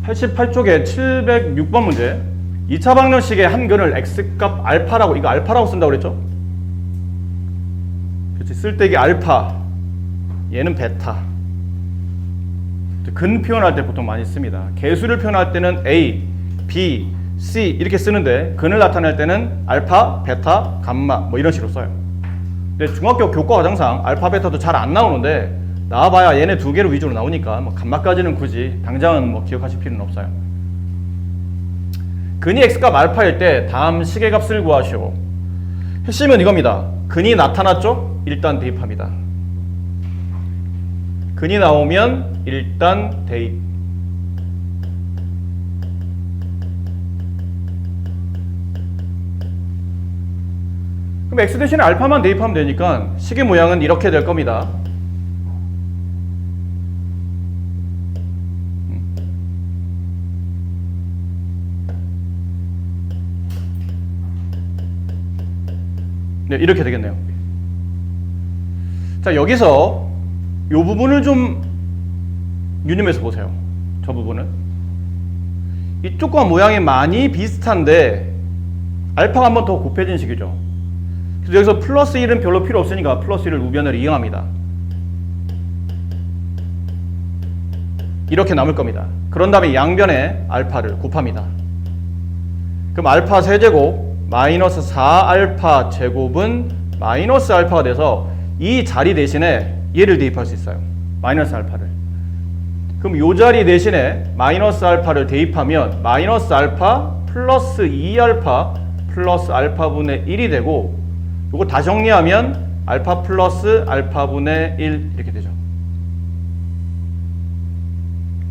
88쪽에 706번 문제. 2차 방정식의 한 근을 x값 알파라고, 이거 알파라고 쓴다고 그랬죠? 그렇지. 쓸 때 이게 알파, 얘는 베타. 근 표현할 때 보통 많이 씁니다. 개수를 표현할 때는 A, B, C 이렇게 쓰는데 근을 나타낼 때는 알파, 베타, 감마 뭐 이런 식으로 써요. 근데 중학교 교과 과정상 알파, 베타도 잘 안 나오는데 나와봐야 얘네 두 개로 위주로 나오니까 뭐 감마까지는 굳이 당장은 뭐 기억하실 필요는 없어요. 근이 x값 알파일 때 다음 식의 값을 구하시오. 핵심은 이겁니다. 근이 나타났죠? 일단 대입합니다. 근이 나오면 일단 대입. 그럼 x 대신에 알파만 대입하면 되니까 식의 모양은 이렇게 될 겁니다. 네, 이렇게 되겠네요. 자, 여기서 이 부분을 좀 유념해서 보세요. 저 부분은. 이쪽과 모양이 많이 비슷한데 알파가 한 번 더 곱해진 식이죠. 그래서 여기서 플러스 1은 별로 필요 없으니까 플러스 1을 우변을 이용합니다. 이렇게 남을 겁니다. 그런 다음에 양변에 알파를 곱합니다. 그럼 알파 세제곱 마이너스 4알파 제곱은 마이너스 알파가 돼서 이 자리 대신에 얘를 대입할 수 있어요. 마이너스 알파를. 그럼 이 자리 대신에 마이너스 알파를 대입하면 마이너스 알파 플러스 2알파 플러스 알파분의 1이 되고 이거 다 정리하면 알파 플러스 알파분의 1 이렇게 되죠.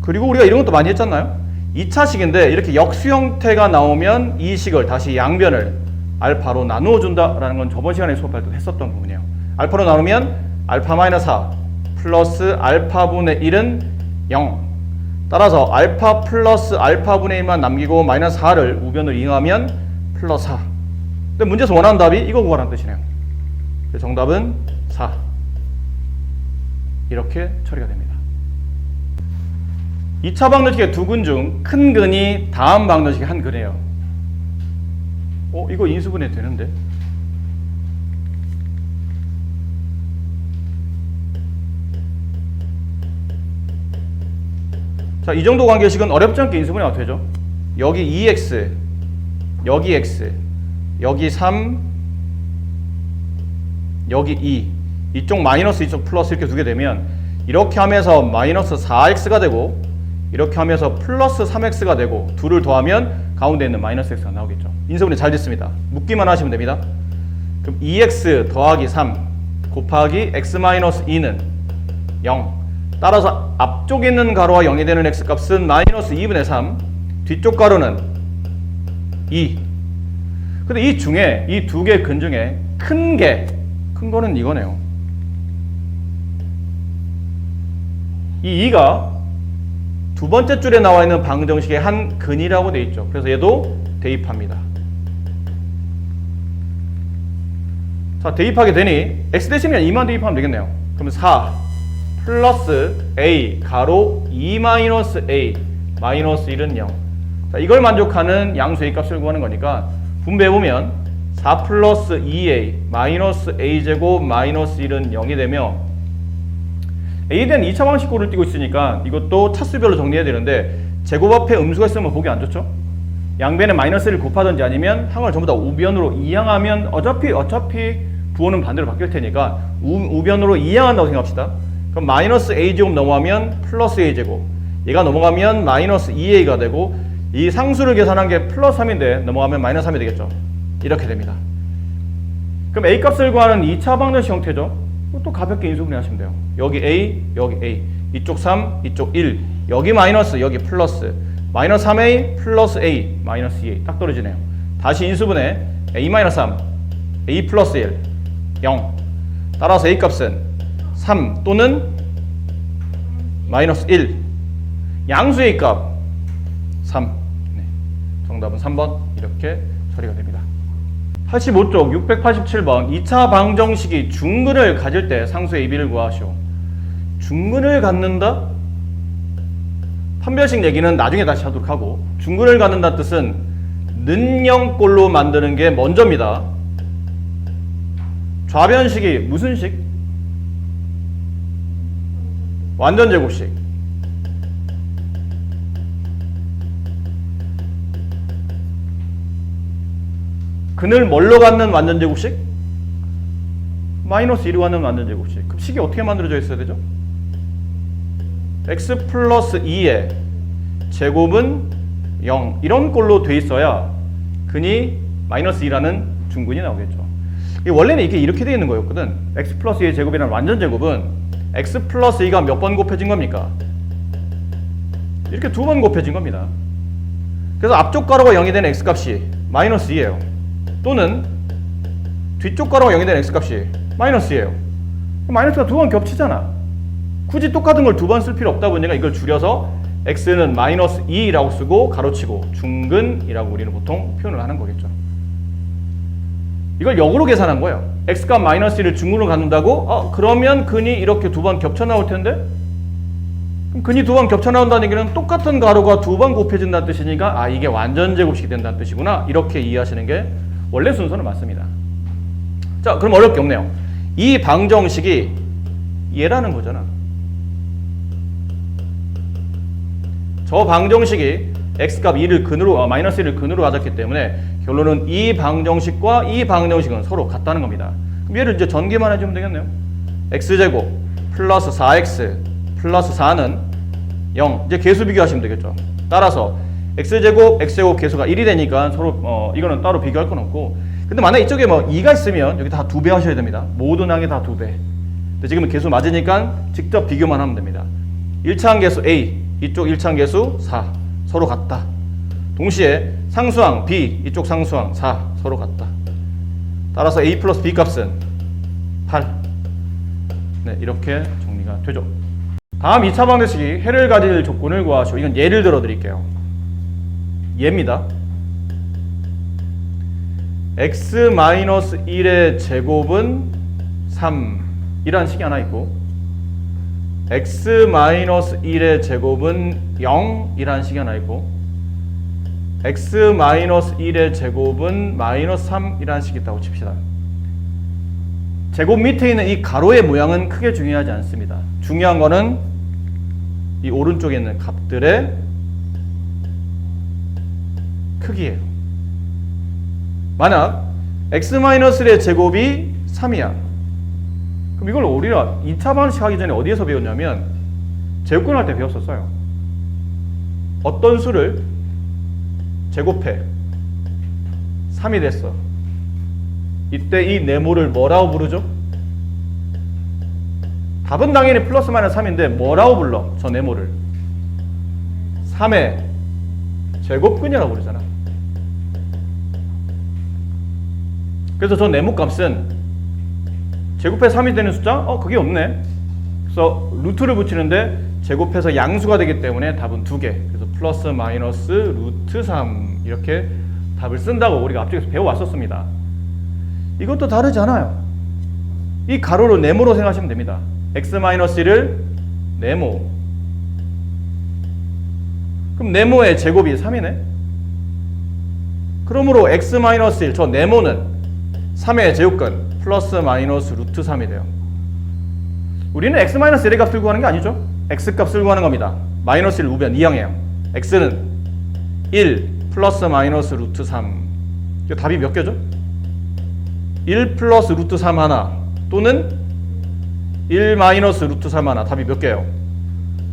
그리고 우리가 이런 것도 많이 했잖아요. 2차 식인데 이렇게 역수 형태가 나오면 이 식을 다시 양변을 알파로 나누어 준다라는 건 저번 시간에 수업할 때 했었던 부분이에요. 알파로 나누면 알파 마이너스 4 플러스 알파분의 1은 0. 따라서 알파 플러스 알파분의 1만 남기고 마이너스 4를 우변을 이용하면 플러스 4. 근데 문제에서 원하는 답이 이거 구하라는 뜻이네요. 그래서 정답은 4. 이렇게 처리가 됩니다. 2차 방정식의 두 근 중 큰 근이 다음 방정식의 한 근이에요. 이거 인수분해 되는데? 자, 이 정도 관계식은 어렵지 않게 인수분해가 되죠. 여기 2x, 여기 x, 여기 3, 여기 2. 이쪽 마이너스 이쪽 플러스 이렇게 두게 되면 이렇게 하면서 마이너스 4x가 되고 이렇게 하면서 플러스 3x가 되고 둘을 더하면 가운데 있는 마이너스 x가 나오겠죠. 인수분해 잘 됐습니다. 묶기만 하시면 됩니다. 그럼 2x 더하기 3 곱하기 x 마이너스 2는 0. 따라서 앞쪽에 있는 가로와 0이 되는 x값은 마이너스 2분의 3, 뒤쪽 가로는 2. 근데 이 중에 이 두 개 근 중에 큰 거는 이거네요. 이 2가 두 번째 줄에 나와 있는 방정식의 한 근이라고 되어 있죠. 그래서 얘도 대입합니다. 자, 대입하게 되니 x 대신에 2만 대입하면 되겠네요. 그러면 4 플러스 a 가로 2 마이너스 a 마이너스 1은 0. 자, 이걸 만족하는 양수 a 값을 구하는 거니까 분배해보면 4 플러스 2a 마이너스 a 제곱 마이너스 1은 0이 되며 a에 대한 2차 방식꼴을 띄고 있으니까 이것도 차수별로 정리해야 되는데 제곱 앞에 음수가 있으면 보기 안 좋죠? 양변에 마이너스를 곱하든지 아니면 항을 전부 다 우변으로 이항하면 어차피 부호는 반대로 바뀔 테니까 우변으로 이항한다고 생각합시다. 그럼 마이너스 a제곱 넘어가면 플러스 a제곱, 얘가 넘어가면 마이너스 2a가 되고 이 상수를 계산한 게 플러스 3인데 넘어가면 마이너스 3이 되겠죠. 이렇게 됩니다. 그럼 a 값을 구하는 2차 방정식 형태죠. 또 가볍게 인수분해 하시면 돼요. 여기 a, 여기 a, 이쪽 3, 이쪽 1, 여기 마이너스, 여기 플러스, 마이너스 3a 플러스 a, 마이너스 2a 딱 떨어지네요. 다시 인수분해 a 마이너스 3, a 플러스 1, 0. 따라서 a 값은 3 또는 마이너스 1. 양수 a 값 3. 네. 정답은 3번 이렇게 처리가 됩니다. 85쪽 687번 2차 방정식이 중근을 가질 때 상수 AB를 구하시오. 중근을 갖는다? 판별식 얘기는 나중에 다시 하도록 하고, 중근을 갖는다는 뜻은 는영꼴로 만드는 게 먼저입니다. 좌변식이 무슨 식? 완전제곱식. 근을 뭘로 갖는 완전제곱식? 마이너스 1로 갖는 완전제곱식. 그럼 식이 어떻게 만들어져 있어야 되죠? x 플러스 2의 제곱은 0 이런 꼴로 돼 있어야 근이 마이너스 2라는 중근이 나오겠죠. 원래는 이렇게 돼 있는 거였거든. x 플러스 2의 제곱이라는 완전제곱은 x 플러스 2가 몇 번 곱해진 겁니까? 이렇게 2번 곱해진 겁니다. 그래서 앞쪽 가로가 0이 되는 x값이 마이너스 2예요. 또는 뒤쪽 가로가 0이 되는 x값이 마이너스예요. 마이너스가 2번 겹치잖아. 굳이 똑같은 걸 2번 쓸 필요 없다 보니까 이걸 줄여서 x는 마이너스 2라고 쓰고 가로치고 중근이라고 우리는 보통 표현을 하는 거겠죠. 이걸 역으로 계산한 거예요. x값 마이너스 1을 중근으로 갖는다고? 그러면 근이 이렇게 2번 겹쳐 나올 텐데? 그럼 근이 2번 겹쳐 나온다는 얘기는 똑같은 가로가 2번 곱해진다는 뜻이니까 이게 완전제곱식이 된다는 뜻이구나. 이렇게 이해하시는 게 원래 순서는 맞습니다. 자, 그럼 어렵게 없네요. 이 방정식이 얘라는 거잖아. 저 방정식이 x값 2를 근으로 마이너스 1을 근으로 가졌기 때문에 결론은 이 방정식과 이 방정식은 서로 같다는 겁니다. 그럼 얘를 이제 전개만 해주면 되겠네요. x제곱 플러스 4x 플러스 4는 0. 이제 계수 비교하시면 되겠죠. 따라서 x제곱 x제곱 계수가 1이 되니까 서로 이거는 따로 비교할 건 없고, 근데 만약 이쪽에 2가 있으면 여기 다 2배 하셔야 됩니다. 모든 항에 다 2배. 근데 지금은 계수 맞으니까 직접 비교만 하면 됩니다. 1차 항계수 a, 이쪽 1차 항계수 4, 서로 같다. 동시에 상수항 b, 이쪽 상수항 4, 서로 같다. 따라서 a 플러스 b 값은 8. 네, 이렇게 정리가 되죠. 다음 2차 방정식이 해를 가질 조건을 구하시오. 이건 예를 들어 드릴게요. 예입니다. x-1의 제곱은 3 이라는 식이 하나 있고, x-1의 제곱은 0 이라는 식이 하나 있고, x-1의 제곱은 마이너스 3 이라는 식이 있다고 칩시다. 제곱 밑에 있는 이 가로의 모양은 크게 중요하지 않습니다. 중요한 거는 이 오른쪽에 있는 값들의 크기예요. 만약 x-1의 제곱이 3이야. 그럼 이걸 우리가 2차 방정식 하기 전에 어디에서 배웠냐면 제곱근 할 때 배웠었어요. 어떤 수를 제곱해 3이 됐어. 이때 이 네모를 뭐라고 부르죠? 답은 당연히 플러스 마이너스 3인데 뭐라고 불러? 저 네모를 3의 제곱근이라고 부르잖아. 그래서 저 네모 값은 제곱해 3이 되는 숫자? 그게 없네. 그래서 루트를 붙이는데 제곱해서 양수가 되기 때문에 답은 2개. 그래서 플러스 마이너스 루트 3 이렇게 답을 쓴다고 우리가 앞쪽에서 배워왔었습니다. 이것도 다르지 않아요. 이 가로를 네모로 생각하시면 됩니다. x-1을 네모. 그럼 네모의 제곱이 3이네. 그러므로 x-1 저 네모는 3의 제곱근 플러스 마이너스 루트 3이 돼요. 우리는 x-1의 값을 구하는 게 아니죠. x값을 구하는 겁니다. 마이너스 1 우변 2항이에요. x는 1 플러스 마이너스 루트 3. 이 답이 몇 개죠? 1 플러스 루트 3 하나 또는 1 마이너스 루트 3 하나. 답이 몇 개예요?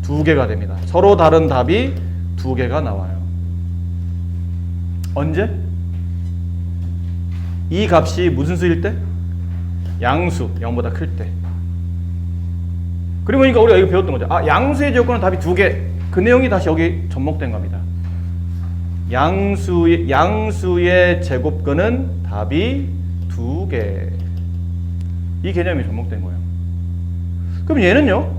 2개가 됩니다. 서로 다른 답이 2개가 나와요. 언제? 이 값이 무슨 수일 때? 양수, 0보다 클 때. 그리고 그러니까 우리가 이거 배웠던 거죠. 양수의 제곱근은 답이 2개. 그 내용이 다시 여기 접목된 겁니다. 양수의 제곱근은 답이 2개. 이 개념이 접목된 거예요. 그럼 얘는요?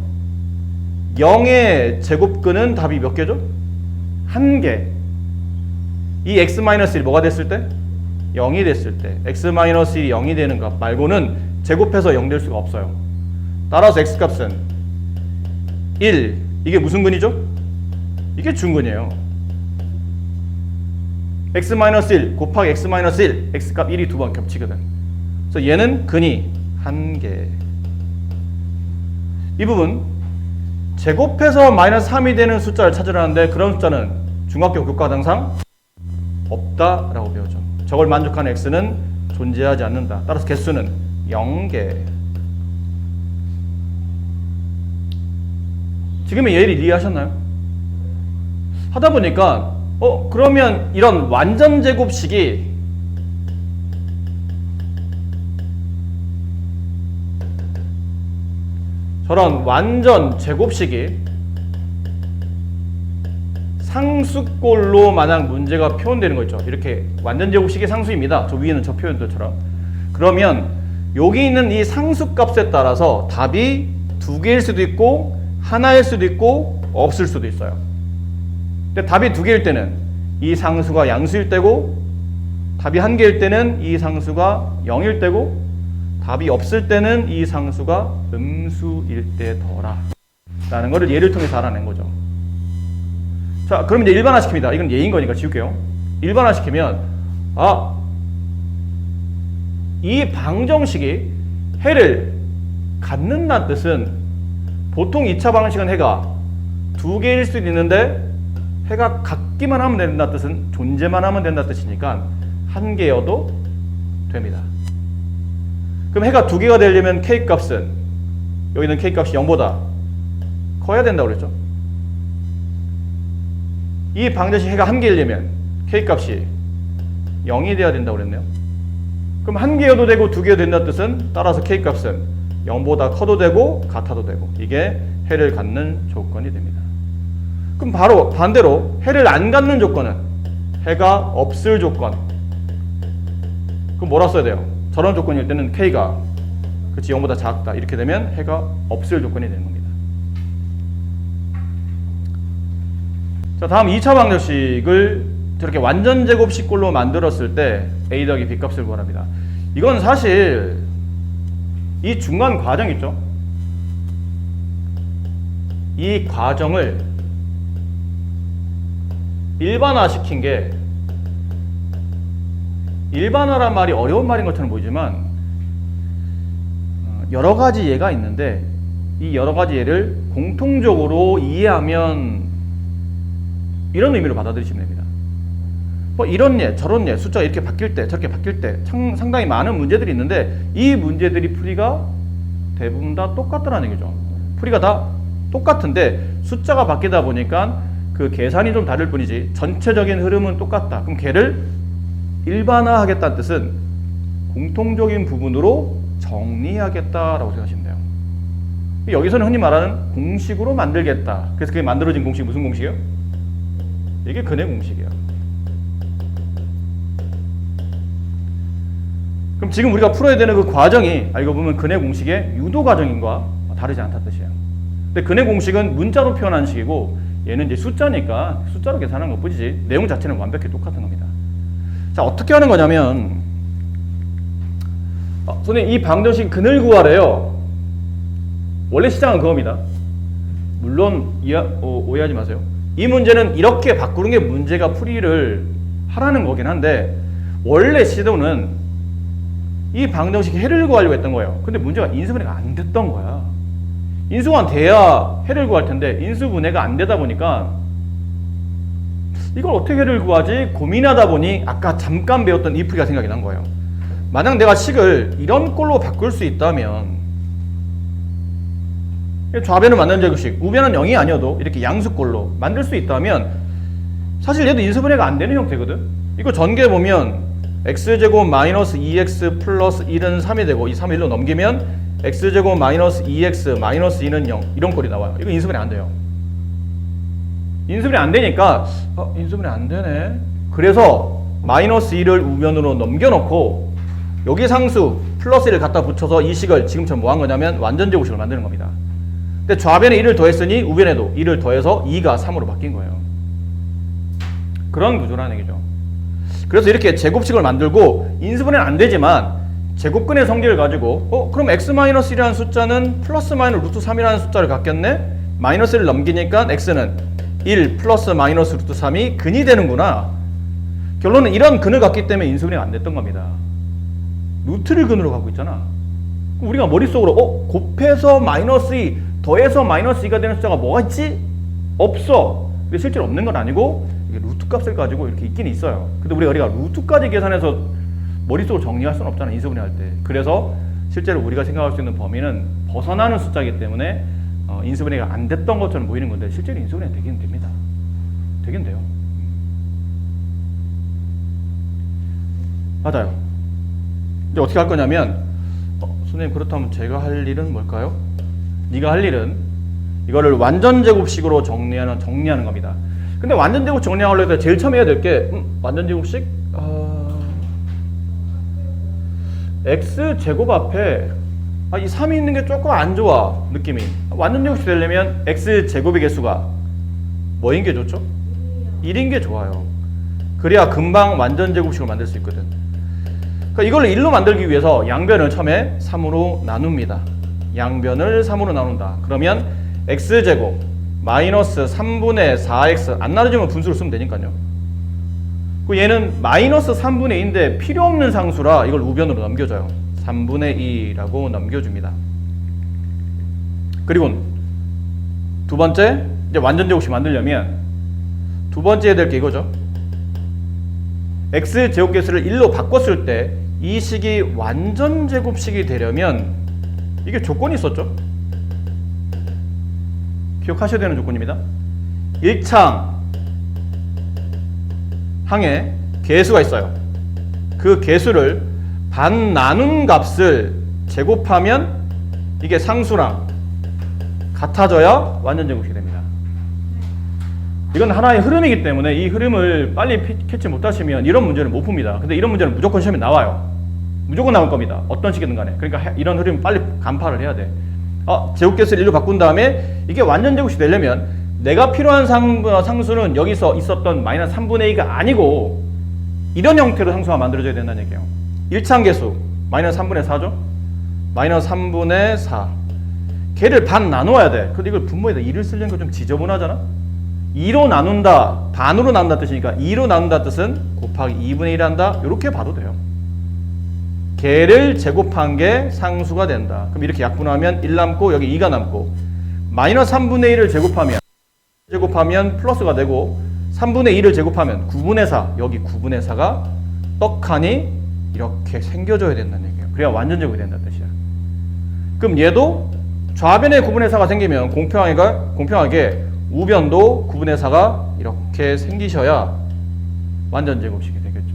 0의 제곱근은 답이 몇 개죠? 1개. 이 x-1 뭐가 됐을 때? 0이 됐을 때 x-1이 0이 되는 값 말고는 제곱해서 0 될 수가 없어요. 따라서 x값은 1. 이게 무슨 근이죠? 이게 중근이에요. x-1 곱하기 x-1, x값 1이 두 번 겹치거든. 그래서 얘는 근이 1개. 이 부분 제곱해서 마이너스 3이 되는 숫자를 찾으라는데 그런 숫자는 중학교 교과당상 없다라고 배우죠. 저걸 만족하는 x는 존재하지 않는다. 따라서 개수는 0개. 지금의 예를 이해하셨나요? 하다 보니까 그러면 이런 완전 제곱식이 저런 완전 제곱식이 상수꼴로 만약 문제가 표현되는 거 있죠. 이렇게 완전 제곱식이 상수입니다. 저 위에는 저 표현들처럼. 그러면 여기 있는 이 상수값에 따라서 답이 2개일 수도 있고 하나일 수도 있고 없을 수도 있어요. 근데 답이 2개일 때는 이 상수가 양수일 때고, 답이 1개일 때는 이 상수가 0일 때고, 답이 없을 때는 이 상수가 음수일 때더라 라는 거를 예를 통해서 알아낸 거죠. 자, 그럼 이제 일반화시킵니다. 이건 예인 거니까 지울게요. 일반화시키면 이 방정식이 해를 갖는다는 뜻은 보통 2차 방정식은 해가 2개일 수도 있는데 해가 갖기만 하면 된다는 뜻은 존재만 하면 된다는 뜻이니까 1개여도 됩니다. 그럼 해가 2개가 되려면 K값은 여기는 K값이 0보다 커야 된다고 그랬죠. 이 방정식 해가 1개이려면 K값이 0이 돼야 된다고 그랬네요. 그럼 1개여도 되고 2개여도 된다는 뜻은 따라서 K값은 0보다 커도 되고 같아도 되고 이게 해를 갖는 조건이 됩니다. 그럼 바로 반대로 해를 안 갖는 조건은 해가 없을 조건. 그럼 뭐라 써야 돼요? 저런 조건일 때는 K가 그치 0보다 작다 이렇게 되면 해가 없을 조건이 되는 겁니다. 자, 다음 2차 방정식을 저렇게 완전 제곱식꼴로 만들었을 때 A 더하기 B 값을 구합니다. 이건 사실 이 중간 과정 있죠? 이 과정을 일반화시킨 게 일반화란 말이 어려운 말인 것처럼 보이지만 여러 가지 예가 있는데 이 여러 가지 예를 공통적으로 이해하면 이런 의미로 받아들이시면 됩니다. 뭐 이런 예, 저런 예, 숫자가 이렇게 바뀔 때, 저렇게 바뀔 때 상당히 많은 문제들이 있는데 이 문제들이 풀이가 대부분 다 똑같다는 얘기죠. 풀이가 다 똑같은데 숫자가 바뀌다 보니까 그 계산이 좀 다를 뿐이지 전체적인 흐름은 똑같다. 그럼 걔를 일반화하겠다는 뜻은 공통적인 부분으로 정리하겠다라고 생각하시면 돼요. 여기서는 흔히 말하는 공식으로 만들겠다. 그래서 그게 만들어진 공식이 무슨 공식이에요? 이게 근해 공식이에요. 그럼 지금 우리가 풀어야 되는 그 과정이 알고 보면 근해 공식의 유도 과정인과 다르지 않다는 뜻이에요. 근데 근해 공식은 문자로 표현한 식이고 얘는 이제 숫자니까 숫자로 계산하는 것 뿐이지 내용 자체는 완벽히 똑같은 겁니다. 자, 어떻게 하는 거냐면 선생님 이 방정식 근을 구하래요. 원래 시작은 그겁니다. 물론 오해하지 마세요. 이 문제는 이렇게 바꾸는 게 문제가 풀이를 하라는 거긴 한데 원래 시도는 이 방정식 해를 구하려고 했던 거예요. 근데 문제가 인수분해가 안 됐던 거야. 인수가 돼야 해를 구할 텐데 인수분해가 안 되다 보니까 이걸 어떻게 해를 구하지 고민하다 보니 아까 잠깐 배웠던 이 풀이가 생각이 난 거예요. 만약 내가 식을 이런 꼴로 바꿀 수 있다면 좌변은 완전 제곱식, 우변은 0이 아니어도 이렇게 양수꼴로 만들 수 있다면 사실 얘도 인수분해가 안 되는 형태거든. 이거 전개 보면 x제곱 마이너스 2x 플러스 1은 3이 되고 이 3을 1로 넘기면 x제곱 마이너스 2x 마이너스 2는 0 이런 꼴이 나와요. 이거 인수분해 안 돼요. 인수분해 안 되니까 인수분해 안 되네. 그래서 마이너스 2를 우변으로 넘겨놓고 여기 상수 플러스 1을 갖다 붙여서 이 식을 지금처럼 뭐 한 거냐면 완전 제곱식을 만드는 겁니다. 근데 좌변에 1을 더했으니 우변에도 1을 더해서 2가 3으로 바뀐 거예요. 그런 구조라는 얘기죠. 그래서 이렇게 제곱식을 만들고 인수분해는 안 되지만 제곱근의 성질을 가지고 그럼 x-1이라는 숫자는 플러스 마이너스 루트 3이라는 숫자를 갖겠네? 마이너스를 넘기니까 x는 1 플러스 마이너스 루트 3이 근이 되는구나. 결론은 이런 근을 갖기 때문에 인수분해가 안 됐던 겁니다. 루트를 근으로 갖고 있잖아. 그럼 우리가 머릿속으로 곱해서 마이너스 2 더해서 마이너스 2가 되는 숫자가 뭐가 있지? 없어. 근데 실제로 없는 건 아니고 이게 루트 값을 가지고 이렇게 있긴 있어요. 근데 우리가 루트까지 계산해서 머릿속으로 정리할 수는 없잖아, 인수분해 할 때. 그래서 실제로 우리가 생각할 수 있는 범위는 벗어나는 숫자이기 때문에 인수분해가 안 됐던 것처럼 보이는 건데 실제로 인수분해가 되긴 됩니다. 되긴 돼요. 맞아요. 이제 어떻게 할 거냐면 선생님 그렇다면 제가 할 일은 뭘까요? 네가 할 일은 이거를 완전제곱식으로 정리하는 겁니다. 근데 완전제곱 정리하려고 해서 제일 처음 해야 될 게 완전제곱식 x제곱 앞에 이 3이 있는 게 조금 안 좋아 느낌이. 완전제곱식 되려면 x제곱의 개수가 뭐인 게 좋죠? 1인 게 좋아요. 그래야 금방 완전제곱식을 만들 수 있거든. 그러니까 이걸 1로 만들기 위해서 양변을 처음에 3으로 나눕니다. 양변을 3으로 나눈다. 그러면 x제곱 마이너스 3분의 4x 안 나눠주면 분수를 쓰면 되니까요. 그 얘는 마이너스 3분의 2인데 필요 없는 상수라 이걸 우변으로 넘겨줘요. 3분의 2라고 넘겨줍니다. 그리고 두 번째 이제 완전제곱식 만들려면 두 번째 해야 될 게 이거죠. x제곱계수를 1로 바꿨을 때 이 식이 완전제곱식이 되려면 이게 조건이 있었죠. 기억하셔야 되는 조건입니다. 1창 항에 개수가 있어요. 그 개수를 반 나눈 값을 제곱하면 이게 상수랑 같아져야 완전제곱식이 됩니다. 이건 하나의 흐름이기 때문에 이 흐름을 빨리 캐치 못하시면 이런 문제는 못 풉니다. 근데 이런 문제는 무조건 시험에 나와요. 무조건 나올 겁니다. 어떤 식이든 간에. 그러니까 이런 흐름 빨리 간파를 해야 돼. 제곱계수를 1로 바꾼 다음에 이게 완전제곱식이 되려면 내가 필요한 상수는 여기서 있었던 마이너스 3분의 2가 아니고 이런 형태로 상수가 만들어져야 된다는 얘기예요. 1창 개수 마이너스 3분의 4죠. 마이너스 3분의 4 걔를 반 나누어야 돼. 근데 이걸 분모에다 2를 쓰려는 거 좀 지저분하잖아. 2로 나눈다, 반으로 나눈다 뜻이니까 2로 나눈다 뜻은 곱하기 2분의 1 한다. 이렇게 봐도 돼요. 걔를 제곱한 게 상수가 된다. 그럼 이렇게 약분하면 1 남고 여기 2가 남고 마이너스 3분의 1을 제곱하면 플러스가 되고 3분의 2를 제곱하면 9분의 4 여기 9분의 4가 떡하니 이렇게 생겨줘야 된다는 얘기예요. 그래야 완전제곱이 된다는 뜻이야. 그럼 얘도 좌변에 9분의 4가 생기면 공평하게 우변도 9분의 4가 이렇게 생기셔야 완전제곱식이 되겠죠.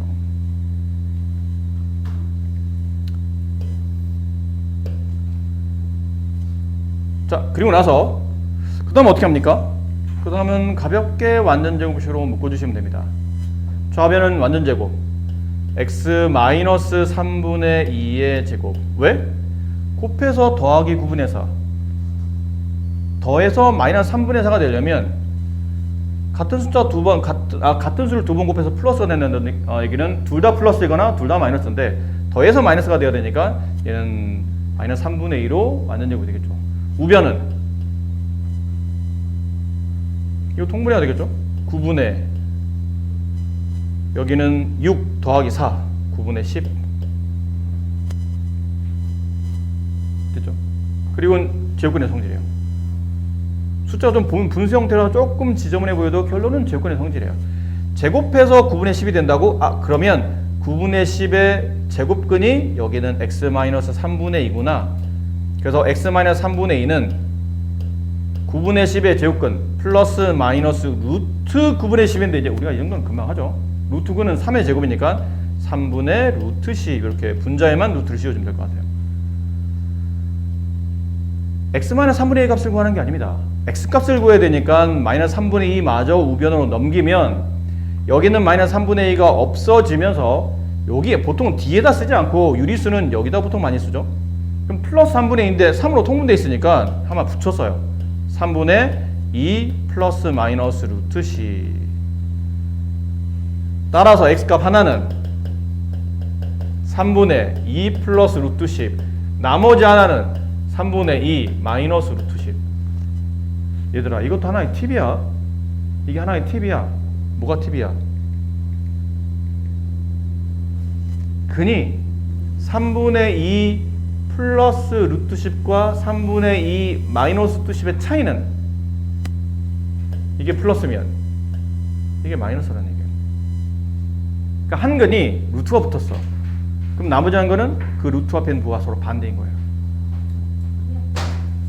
자, 그리고 나서 그 다음 어떻게 합니까? 그 다음은 가볍게 완전제곱식으로 묶어주시면 됩니다. 좌변은 완전제곱 x-3분의 2의 제곱. 왜? 곱해서 더하기 9분의 4 더해서 마이너스 3분의 4가 되려면 같은 수를 두 번 곱해서 플러스가 된다는 얘기는 둘 다 플러스이거나 둘 다 마이너스인데 더해서 마이너스가 되어야 되니까 얘는 마이너스 3분의 2로 완전제곱이 되겠죠. 우변은 이거 통분해야 되겠죠. 9분의 여기는 6 더하기 4 9분의 10 됐죠. 그리고 제곱근의 성질이에요. 숫자가 좀 보면 분수 형태라 조금 지저분해 보여도 결론은 제곱근의 성질이에요. 제곱해서 9분의 10이 된다고? 그러면 9분의 10의 제곱근이 여기는 x-3분의 2구나. 그래서 x-3분의 2는 9분의 10의 제곱근 플러스 마이너스 루트 9분의 10인데 이제 우리가 이 정도는 금방 하죠. 루트 9는 3의 제곱이니까 3분의 루트 10 이렇게 분자에만 루트를 씌워주면 될 것 같아요. x-3분의 2 값을 구하는 게 아닙니다. x값을 구해야 되니까 마이너스 3분의 2 마저 우변으로 넘기면 여기는 마이너스 3분의 2가 없어지면서 여기에 보통 뒤에다 쓰지 않고 유리수는 여기다 보통 많이 쓰죠. 그럼 플러스 3분의 2인데 3으로 통분되어 있으니까 하나 붙였어요. 3분의 2 플러스 마이너스 루트 C. 따라서 x값 하나는 3분의 2 플러스 루트 10 나머지 하나는 3분의 2 마이너스 루트 10. 얘들아 이것도 하나의 팁이야. 이게 하나의 팁이야. 뭐가 팁이야? 근이 3분의 2 플러스 루트 10과 3분의 2 마이너스 루트 10의 차이는 이게 플러스면 이게 마이너스라는 얘기예요. 그러니까 한 근이 루트가 붙었어. 그럼 나머지 한 근은 그 루트 앞에 있는 부호가 서로 반대인 거예요.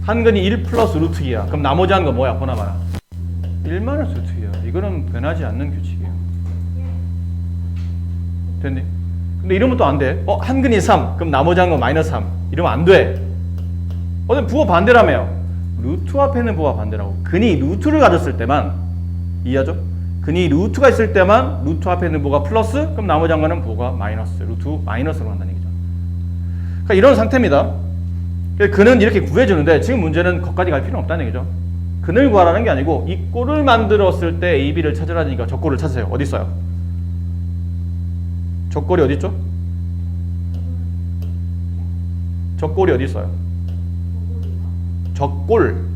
한 근이 1 플러스 루트 2야. 그럼 나머지 한 건 뭐야? 보나마나 1 마이너스 루트 2야. 이거는 변하지 않는 규칙이에요. 됐니? 근데 이러면 또 안 돼. 한 근이 3. 그럼 나머지 한 건 마이너스 3. 이러면 안 돼. 부호 반대라며요. 루트 앞에 있는 부호가 반대라고. 근이 루트를 가졌을 때만, 이해하죠? 근이 루트가 있을 때만 루트 앞에 있는 부호가 플러스, 그럼 나머지 한 거는 부호가 마이너스, 루트 마이너스로 간다는 얘기죠. 그러니까 이런 상태입니다. 근은 이렇게 구해주는데 지금 문제는 거기까지 갈 필요는 없다는 얘기죠. 근을 구하라는 게 아니고 이 꼴을 만들었을 때 A, B를 찾으라니까 저 꼴을 찾으세요. 어디 있어요? 저 꼴이 어디 있죠? 저 꼴이 어디 있어요? 저 꼴.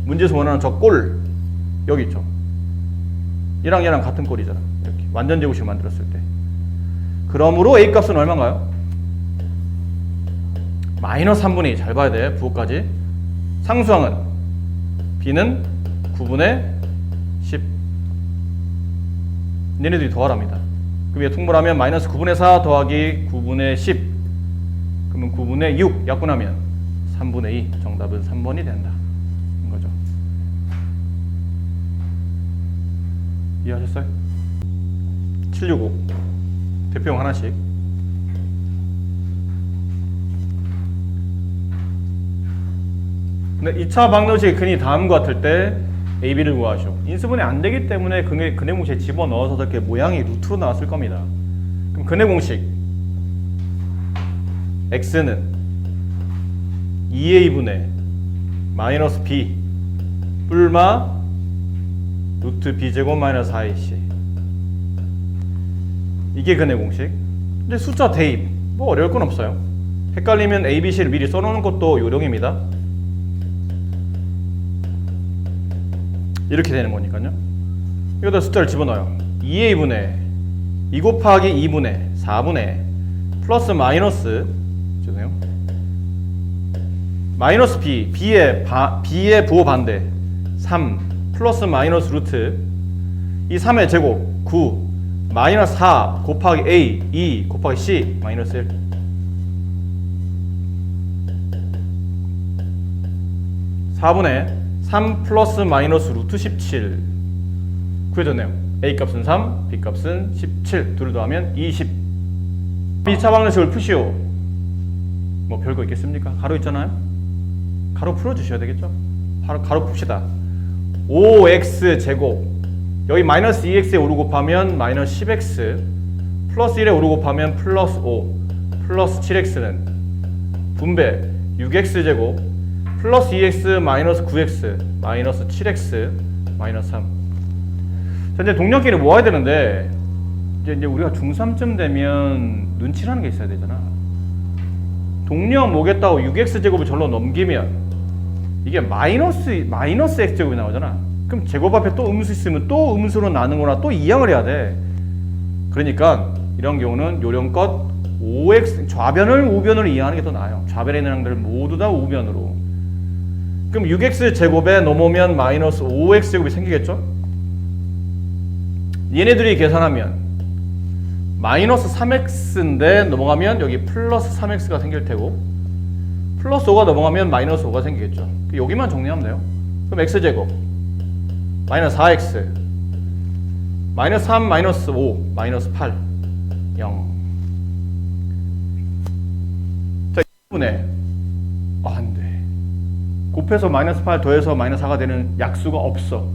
문제에서 원하는 저 꼴. 여기 있죠. 얘랑 얘랑 같은 꼴이잖아. 이렇게 완전 제곱식 만들었을 때. 그러므로 A 값은 얼마인가요? 마이너스 3분의 2. 잘 봐야 돼. 부호까지. 상수항은 B는 9분의 10. 얘네들이 더하랍니다. 그럼 얘 통분하면 마이너스 9분의 4 더하기 9분의 10. 그러면 9분의 6 약분하면 3분의 2. 정답은 3번이 된다. 인 거죠. 이해하셨어요? 765 대표형 하나씩. 근데 2차 방정식의 근이 다음과 같을 때 A, B를 구하시오. 인수분해 안 되기 때문에 근의 공식에 집어넣어서 저렇게 모양이 루트로 나왔을 겁니다. 그럼 근의 공식 X는 2A분의 마이너스 B 뿔마 루트 B제곱 마이너스 4AC. 이게 근의 공식. 이제 숫자 대입 뭐 어려울 건 없어요. 헷갈리면 A, B, C를 미리 써놓는 것도 요령입니다. 이렇게 되는 거니까요. 여기다 숫자를 집어넣어요. 2A분의 2 곱하기 2분의 4분의 플러스 마이너스 죄송해요. 마이너스 B, B의 부호 반대 3 플러스 마이너스 루트 이 3의 제곱 9 마이너스 4 곱하기 A 2 곱하기 C 마이너스 1 4분의 3 플러스 마이너스 루트 17 구해졌네요. A 값은 3, B 값은 17 둘을 더하면 20. 2차 방정식을 푸시오. 뭐 별거 있겠습니까? 가로 있잖아요. 가로 풀어주셔야 되겠죠. 가로 풉시다. 5x 제곱 여기 마이너스 2x에 5를 곱하면 마이너스 10x 플러스 1에 5를 곱하면 플러스 5 플러스 7x는 분배 6x 제곱 플러스 2x 마이너스 9x 마이너스 7x 마이너스 3. 자, 이제 동력끼리 모아야 되는데 이제 우리가 중3쯤 되면 눈치라는 게 있어야 되잖아. 동력 모겠다고 6x 제곱을 절로 넘기면 이게 마이너스 x 제곱이 나오잖아. 그럼 제곱 앞에 또 음수 있으면 또 음수로 나누거나 또 이항을 해야 돼. 그러니까 이런 경우는 요령껏 5x 좌변을 우변으로 이항하는 게 더 나아요. 좌변에 있는 항들을 모두 다 우변으로. 그럼 6x 제곱에 넘어오면 마이너스 5x 제곱이 생기겠죠? 얘네들이 계산하면 마이너스 3x인데 넘어가면 여기 플러스 3x가 생길 테고 플러스 5가 넘어가면 마이너스 5가 생기겠죠. 여기만 정리하면 돼요. 그럼 x제곱 마이너스 4x 마이너스 3 마이너스 5 마이너스 8 0. 자, 1분의 안 돼. 곱해서 마이너스 8 더해서 마이너스 4가 되는 약수가 없어.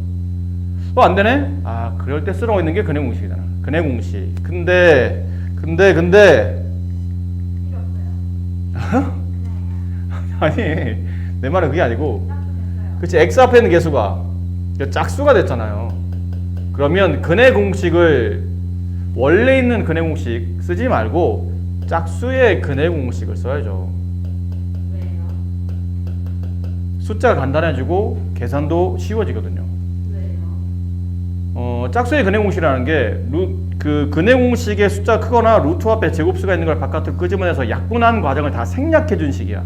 안 되네? 그럴 때 쓰라고 있는 게 근의 공식이잖아. 근의 공식. 근데 아니 내 말은 그게 아니고 그치 x 앞에 있는 개수가 짝수가 됐잖아요. 그러면 근의 공식을 원래 있는 근의 공식 쓰지 말고 짝수의 근의 공식을 써야죠. 왜요? 숫자가 간단해지고 계산도 쉬워지거든요. 왜요? 짝수의 근해 공식이라는 게 그 근해 공식의 숫자 크거나 루트 앞에 제곱수가 있는 걸 바깥으로 끄집어내서 약분하는 과정을 다 생략해 준 식이야.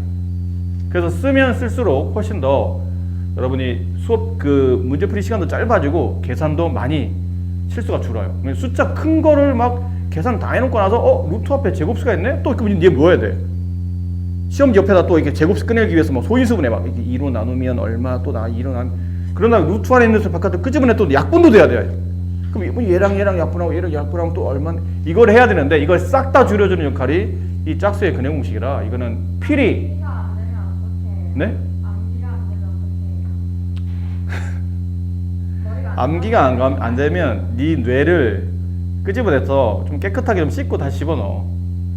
그래서 쓰면 쓸수록 훨씬 더 여러분이 수업 그 문제풀이 시간도 짧아지고 계산도 많이 실수가 줄어요. 숫자 큰 거를 막 계산 다 해놓고 나서 루트 앞에 제곱수가 있네? 또 그럼 얘 뭐 해야 돼? 시험 옆에다 또 이렇게 제곱수 꺼내기 위해서 막 소인수분해 막 이렇게 2로 나누면 얼마 또 2로 나누면 그러다 루트 안에 있는 수 바깥으로 끄집어내 또 약분도 돼야 돼. 그럼 얘랑 약분하고 얘랑 약분하면 또 얼마 이걸 해야 되는데 이걸 싹 다 줄여주는 역할이 이 짝수의 근해 공식이라 이거는 필히 네? 암기가 안 되면 네 뇌를 끄집어내서 좀 깨끗하게 좀 씻고 다시 집어넣어.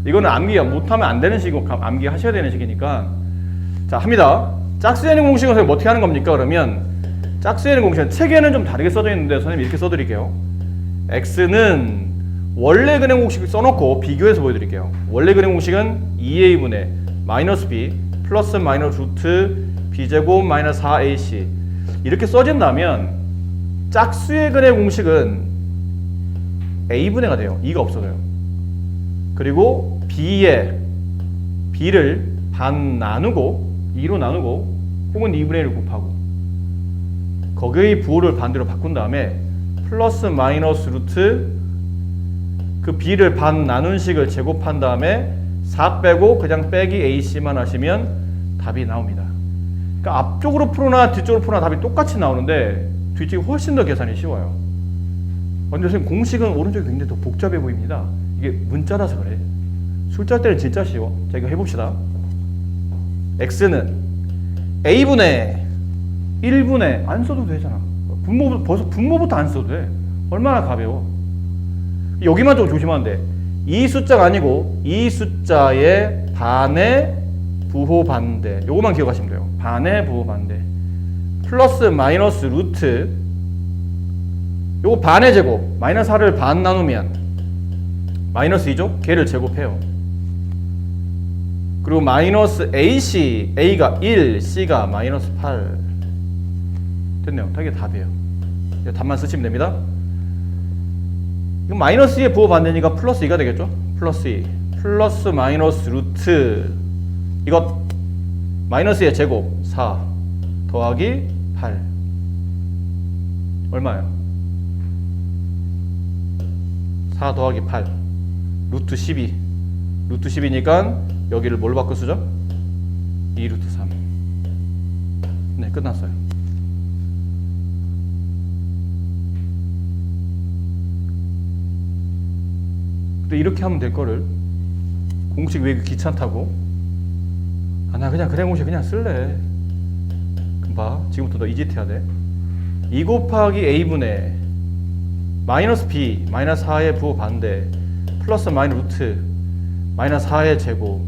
이거는 암기가 못하면 안 되는 식이고 암기 하셔야 되는 식이니까. 자, 합니다. 짝수의 공식은 선생님 어떻게 하는 겁니까? 그러면 짝수의 공식은 책에는 좀 다르게 써져 있는데 선생님 이렇게 써드릴게요. x는 원래 근해 공식을 써놓고 비교해서 보여드릴게요. 원래 근해 공식은 2a분의 마이너스 b 플러스 마이너스 루트 b제곱 마이너스 4ac 이렇게 써진다면 짝수의 근해 공식은 a분의가 돼요. 2가 없어져요. 그리고 b를 반 나누고 2로 나누고 혹은 2분의 1을 곱하고 거기의 부호를 반대로 바꾼 다음에 플러스 마이너스 루트 그 b를 반 나눈 식을 제곱한 다음에 4 빼고 그냥 빼기 ac만 하시면 답이 나옵니다. 그러니까 앞쪽으로 풀어나 뒤쪽으로 풀어나 답이 똑같이 나오는데 뒤쪽이 훨씬 더 계산이 쉬워요. 근데 선생님 공식은 오른쪽이 굉장히 더 복잡해 보입니다. 이게 문자라서 그래. 숫자 때는 진짜 쉬워. 자, 이거 해봅시다. x는 a분의 1분의 안 써도 되잖아. 벌써 분모부터 안 써도 돼. 얼마나 가벼워. 여기만 좀 조심하면 돼. 이 숫자가 아니고 이 숫자의 반의 부호 반대. 요거만 기억하시면 돼요. 반의 부호 반대. 플러스 마이너스 루트 요거 반의 제곱 마이너스 4를 반 나누면 마이너스 2죠? 걔를 제곱해요. 그리고 마이너스 AC A가 1, C가 마이너스 8 됐네요. 이게 답이에요. 답만 쓰시면 됩니다. 이건 마이너스 2의 부호 반대니까 플러스 2가 되겠죠? 플러스 2 플러스 마이너스 루트 이것 마이너스 2의 제곱 4 더하기 8 얼마예요? 4 더하기 8 루트 12 루트 12니까 여기를 뭘로 바꿔 쓰죠? 2 루트 3 네, 끝났어요. 근데 이렇게 하면 될 거를 공식 왜 귀찮다고? 나 그냥 그냥 공식 그냥 쓸래. 그럼 봐. 지금부터 너 이짓 해야 돼. 2 곱하기 a분의 마이너스 b 마이너스 4의 부호 반대 플러스 마이너스 루트 마이너스 4의 제곱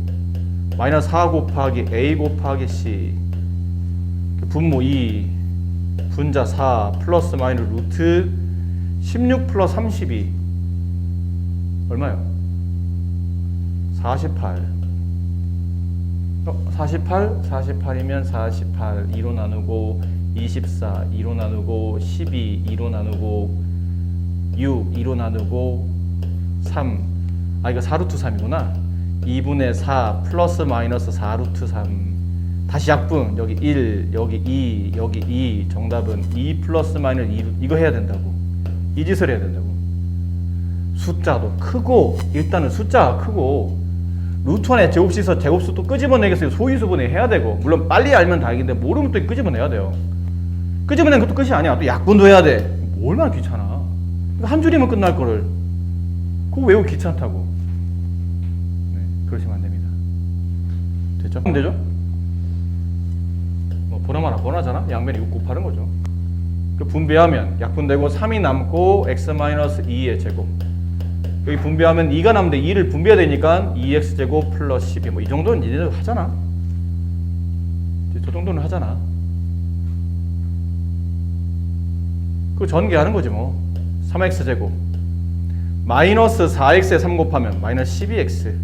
마이너스 4 곱하기 a 곱하기 c 분모 2 분자 4 플러스 마이너스 루트 16 플러스 32 얼마요? 48 48이면 48 2로 나누고 24 2로 나누고 12 2로 나누고 6 2로 나누고 3 이거 4루트 3이구나 2분의 4 플러스 마이너스 4루트 3 다시 약분 여기 1 여기 2 여기 2 정답은 2 플러스 마이너스 2 이거 해야 된다고 이 짓을 해야 된다고 숫자도 크고 일단은 숫자가 크고 루트 안에 제곱식에서 제곱수 또 끄집어내기 위해서 소인수분해 해야 되고 물론 빨리 알면 다행인데 모르면 또 끄집어내야 돼요. 끄집어낸 것도 끝이 아니야. 또 약분도 해야 돼. 뭐 얼마나 귀찮아. 한 줄이면 끝날 거를 그거 외우기 귀찮다고. 네, 그러시면 안 됩니다. 됐죠? 하면 되죠? 뭐 번호만 번호잖아. 양변이 6 곱하는 거죠. 그 분배하면 약분되고 3이 남고 x-2의 제곱 여기 분배하면 2가 남는데 2를 분배해야 되니까 2x제곱 플러스 12 뭐 이 정도는 얘네들 하잖아. 저 정도는 하잖아. 그거 전개하는 거지 뭐. 3x제곱 마이너스 4x에 3 곱하면 마이너스 12x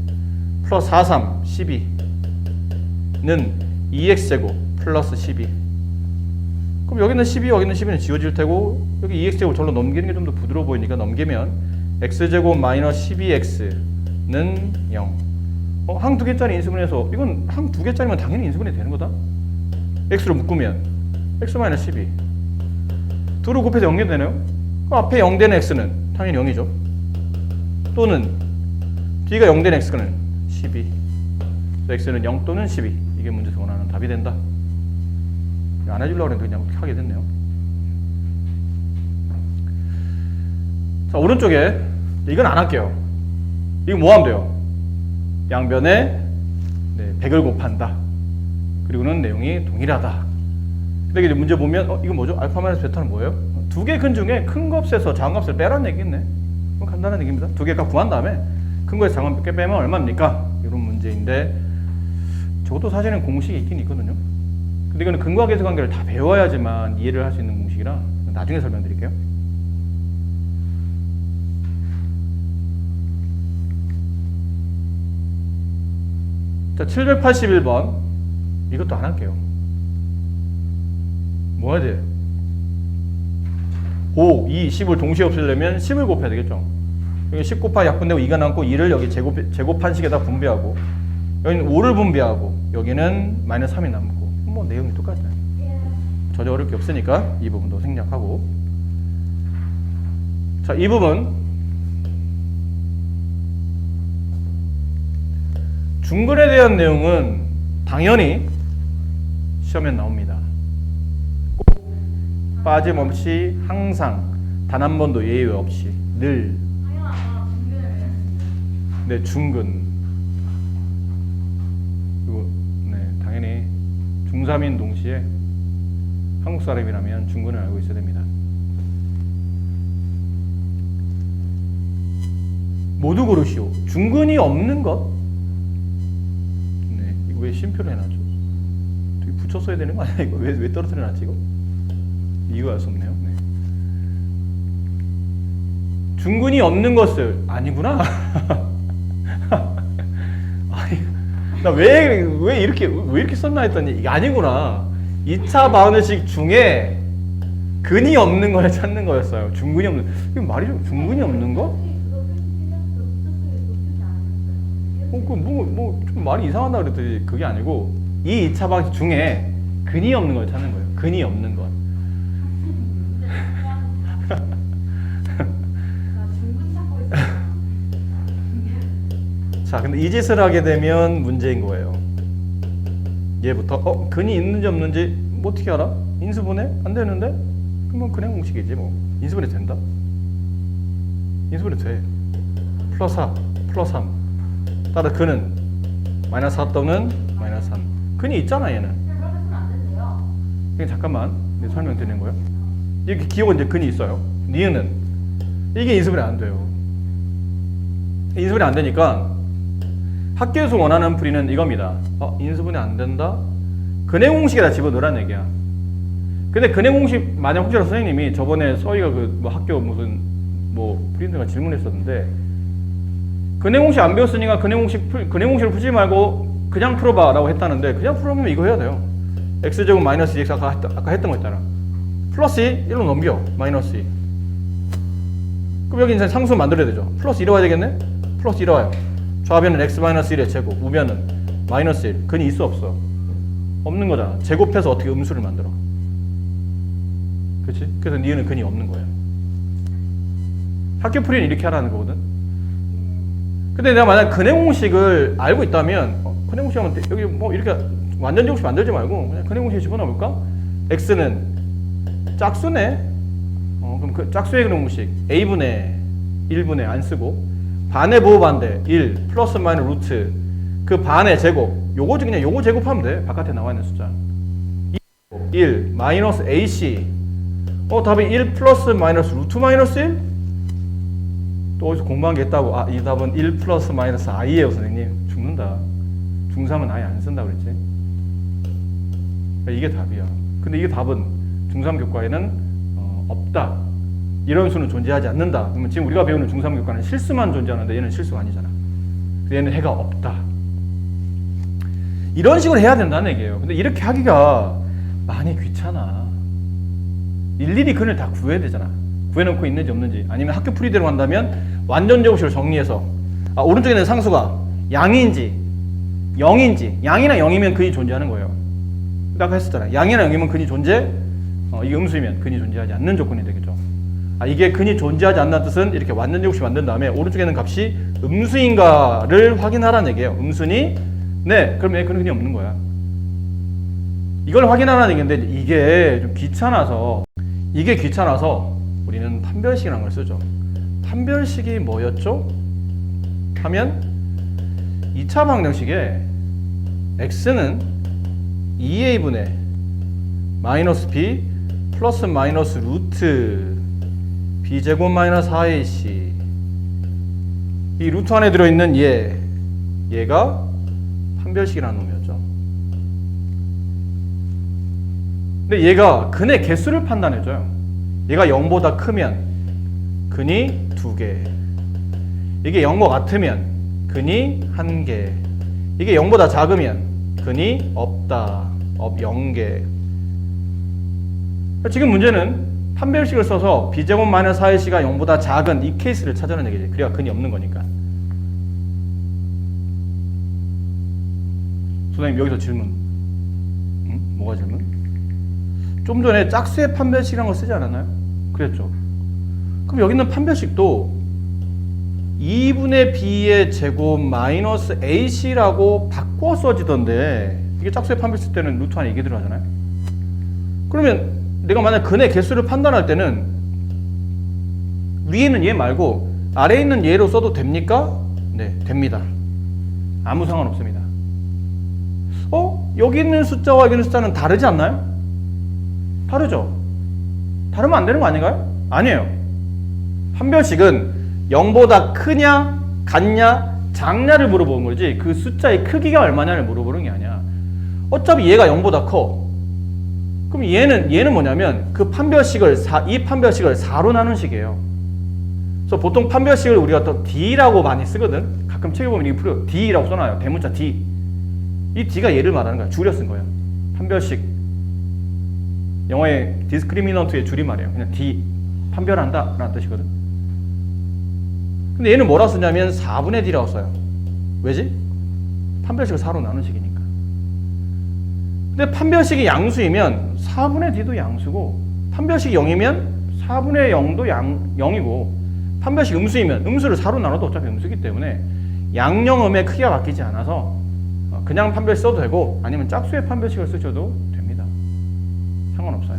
플러스 4, 3, 12는 2x제곱 플러스 12 그럼 여기는 12, 여기는 12는 지워질 테고 여기 2x제곱 절로 넘기는 게 좀 더 부드러워 보이니까 넘기면 x제곱 마이너스 12x는 0. 항 두 개짜리 인수분해서 이건 항 두 개짜리면 당연히 인수분해 되는 거다. x로 묶으면 x 마이너스 12 2로 곱해서 0이 되네요. 그럼 앞에 0 되는 x는 당연히 0이죠. 또는 뒤가 0 되는 x는 12. x는 0 또는 12. 이게 문제에서 원하는 답이 된다. 안 해주려고 했는데 그냥 하게 됐네요. 자, 오른쪽에 이건 안 할게요. 이거 뭐 하면 돼요? 양변에 100을 곱한다. 그리고는 내용이 동일하다. 근데 이제 문제 보면 이거 뭐죠? 알파 마이너스 베타는 뭐예요? 두 개 근 중에 큰 값에서 작은 값을 빼라는 얘기겠네. 간단한 얘기입니다. 두 개 값 구한 다음에 큰 거에서 작은 값 빼면 얼마입니까? 이런 문제인데 저것도 사실은 공식이 있긴 있거든요. 근데 이거는 근과 계수 관계를 다 배워야지만 이해를 할 수 있는 공식이라 나중에 설명드릴게요. 자, 781번 이것도 안 할게요. 뭐 해야 돼? 5, 2, 10을 동시에 없애려면 10을 곱해야 되겠죠. 여기 10 곱하기 약분되고 2가 남고 2를 여기 제곱한 식에다 분배하고 여기는 5를 분배하고 여기는 마이너스 3이 남고 뭐 내용이 똑같아요. 전혀 어려울 게 없으니까 이 부분도 생략하고. 자, 이 부분 중근에 대한 내용은 당연히 시험에 나옵니다. 꼭 빠짐없이 항상 단 한 번도 예외 없이 늘 중근. 그리고 당연히 중3인 동시에 한국 사람이라면 중근을 알고 있어야 됩니다. 모두 고르시오. 중근이 없는 것? 이거 왜 쉼표를 해놨죠? 되게 붙였어야 되는 거 아니야? 이거 왜 떨어뜨려 놨지 이거? 이유가 알 수 없네요. 네. 중근이 없는 것을 아니구나. 나 왜 이렇게 썼나 했더니 이게 아니구나. 2차 방정식 중에 근이 없는 걸 찾는 거였어요. 중근이 없는. 이거 말이죠? 중근이 없는 거? 좀 말이 이상하다 그랬더니 그게 아니고 이 2차 방정식 중에 근이 없는 걸 찾는 거예요. 근이 없는 것. 자, 근데 이 짓을 하게 되면 문제인 거예요. 얘부터 근이 있는지 없는지 뭐 어떻게 알아? 인수분해? 안 되는데? 그러면 그냥 공식이지 뭐. 인수분해 된다? 인수분해 돼. 플러스 4, 플러스 3. 따라 근은 마이너스 4 또는 마이너스 3. 근이 있잖아 얘는. 그냥 잠깐만 설명드리는 거예요. 이게 기호가 이제 근이 있어요. 니은은 이게 인수분해 안 돼요. 인수분해 안 되니까 학교에서 원하는 풀이는 이겁니다. 인수분해 안 된다? 근해 공식에다 집어넣으라는 얘기야. 근데 근해 공식 만약 혹시라도 선생님이 저번에 서희가 학교 무슨 프린트가 질문했었는데 근해 공식 안 배웠으니까 근해 공식을 풀지 말고 그냥 풀어봐라고 했다는데 그냥 풀어보면 이거 해야 돼요. x제곱 마이너스 2x 아까 했던 거 있잖아. 플러스 2 1로 넘겨. 마이너스 2. 그럼 여기 이제 상수 만들어야 되죠. 플러스 1로 와야 되겠네? 플러스 1로 와요. 좌변은 x 마이너스 1의 제곱, 우변은 마이너스 1. 근이 있어 없어? 없는 거잖아. 제곱해서 어떻게 음수를 만들어? 그렇지? 그래서 니은은 근이 없는 거예요. 학교 풀이는 이렇게 하라는 거거든. 근데 내가 만약 근해 공식을 알고 있다면 근해 공식 하면 여기 이렇게 완전 정식 만들지 말고 그냥 근해 공식 집어넣을까? x는 짝수네. 그럼 그 짝수의 근해 공식 a분의 1분의 안 쓰고 반의 보호 반대 1 플러스 마이너스 루트 그 반의 제곱 그냥 요거 제곱하면 돼. 바깥에 나와 있는 숫자 1 마이너스 ac 답이 1 플러스 마이너스 루트 마이너스 1? 또 어디서 공부한 게 있다고 이 답은 1 플러스 마이너스 i예요 선생님. 죽는다. 중3은 아예 안 쓴다 그랬지. 이게 답이야. 근데 이게 답은 중3 교과에는 없다. 이런 수는 존재하지 않는다. 그러면 지금 우리가 배우는 중3 교과는 실수만 존재하는데 얘는 실수가 아니잖아. 얘는 해가 없다. 이런 식으로 해야 된다는 얘기예요. 근데 이렇게 하기가 많이 귀찮아. 일일이 근을 다 구해야 되잖아. 구해놓고 있는지 없는지. 아니면 학교 풀이대로 간다면 완전 제곱식을 정리해서 오른쪽에 있는 상수가 양인지 0인지, 양이나 0이면 근이 존재하는 거예요. 아까 했었잖아. 양이나 0이면 근이 존재, 이게 음수이면 근이 존재하지 않는 조건이 되겠죠. 이게 근이 존재하지 않는 뜻은 이렇게 완전 제곱식 만든 다음에 오른쪽에 있는 값이 음수인가를 확인하라는 얘기예요. 음수니? 네. 그럼 얘 근이 없는 거야. 이걸 확인하라는 얘기인데 이게 좀 귀찮아서 우리는 판별식이라는 걸 쓰죠. 판별식이 뭐였죠? 하면 2차 방정식에 x는 2a분의 마이너스 b 플러스 마이너스 루트 b제곱 마이너스 4ac 이 루트 안에 들어있는 얘가 판별식이라는 놈이었죠. 근데 얘가 근의 개수를 판단해줘요. 얘가 0보다 크면 근이 2개, 이게 0과 같으면 근이 1개, 이게 0보다 작으면 근이 없다, 0개. 지금 문제는 판별식을 써서 b제곱 마이너스 4ac가 0보다 작은 이 케이스를 찾아내는 얘기지. 그래야 근이 없는 거니까. 선생님 여기서 질문. 뭐가 질문? 좀 전에 짝수의 판별식이라는 거 쓰지 않았나요? 그랬죠. 그럼 여기 있는 판별식도 2분의 b의 제곱 마이너스 ac라고 바꿔 써지던데 이게 짝수의 판별식 때는 루트 안에 이게 들어가잖아요. 그러면 내가 만약 근의 개수를 판단할 때는 위에 있는 얘 말고 아래에 있는 얘로 써도 됩니까? 네, 됩니다. 아무 상관없습니다. 여기 있는 숫자와 여기 있는 숫자는 다르지 않나요? 다르죠? 다르면 안 되는 거 아닌가요? 아니에요. 판별식은 0보다 크냐, 같냐, 작냐를 물어보는 거지 그 숫자의 크기가 얼마냐를 물어보는 게 아니야. 어차피 얘가 0보다 커. 그럼 얘는 뭐냐면 그 판별식을 이 판별식을 4로 나눈 식이에요. 그래서 보통 판별식을 우리가 또 D라고 많이 쓰거든. 가끔 책에 보면 이거 D라고 써놔요. 대문자 D. 이 D가 얘를 말하는 거야. 줄여 쓴 거예요. 판별식. 영어의 디스크리미넌트의 줄임말이에요. 그냥 D. 판별한다 라는 뜻이거든. 근데 얘는 뭐라 쓰냐면 4분의 D라고 써요. 왜지? 판별식을 4로 나눈 식이니까. 근데 판별식이 양수이면 4분의 D도 양수고, 판별식이 0이면 4분의 0도 0이고, 판별식 음수이면 음수를 4로 나눠도 어차피 음수이기 때문에 양령음의 크기가 바뀌지 않아서 그냥 판별식 써도 되고 아니면 짝수의 판별식을 쓰셔도 됩니다. 상관없어요.